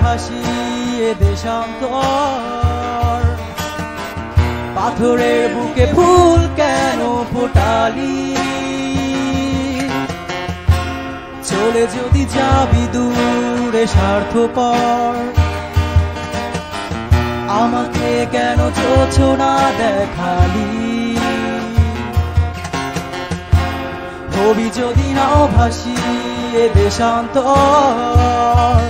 ভাসি এ দেশান্তর। পাথরের বুকে ফুল কেন ফোটালি, চলে যদি যাবি দূরে স্বার্থপর। আমাকে কেন যোছনা দেখালি, হবি যদি নাও ভাসি এ দেশান্তর।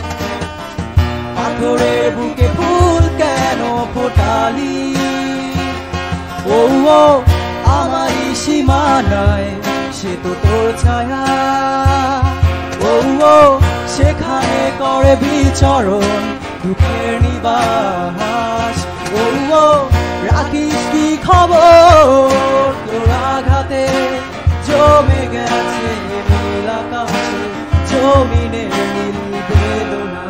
পাথরের বুকে ফুল কেন ফোটালি, ও আমারই সীমানায় সে তো তোর ছায়া। ও সেখানে করে বিচরণ দুঃখের নিবাস। ও রাখিস কি খবর, তোর আঘাতে জমে গেছে নীল আকাশে জমিনের নীল বেদনা।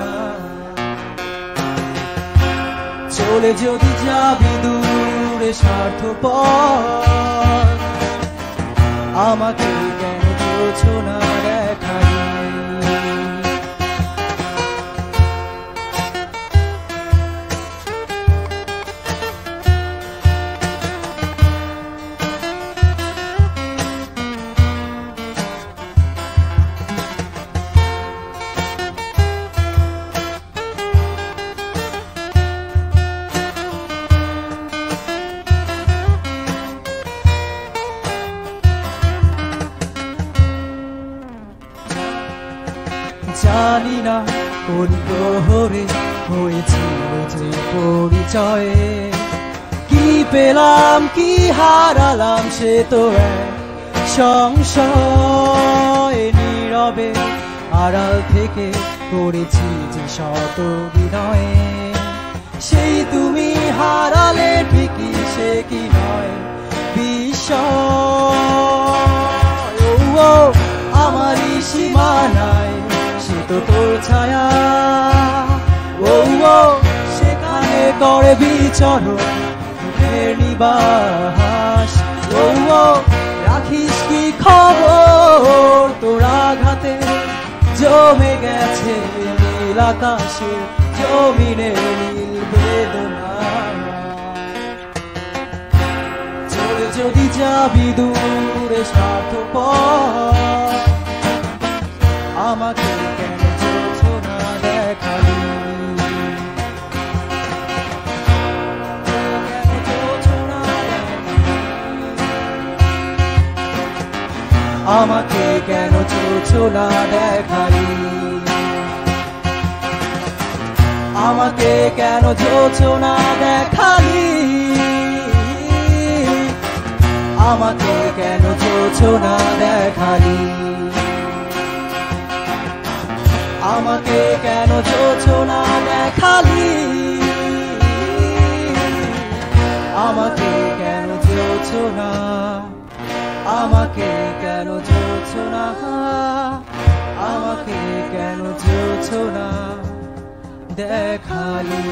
চলে যদি যাবি দূরে স্বার্থপর, আমাকে কেন যোছনা দেখালি। জানি না কোন প্রহরে হয়েছিল যে পরিচয়, কি পেলাম কি হারালাম সে তো এক সংশয়। নীরবে আড়াল থেকে করেছি যে শত বিনয়ে, সেই তুমি হারালে ঠিকই সে কি নয় বিষয়। ও আমারই সীমানায় সে তো তোর ছায়া। ও সেখানে করে বিচরণ দুঃখের নিবাস। ও রাখিস কি খবর, তোর আঘাতে জমে গেছে নীল আকাশে জমিনের নীল বেদনা। চলে যদি যাবি দূরে স্বার্থপর, আমাকে কেন যোছনা দেখালি। আমাকে কেন যোছনা দেখালি, আমাকে কেন যোছনা দেখালি, আমাকে কেন যোছনা দেখালি, আমাকে কেন যোছনা দেখালি, আমাকে কেন যোছনা, আমাকে কেন যোছনা, আমাকে কেন যোছনা দেখালি।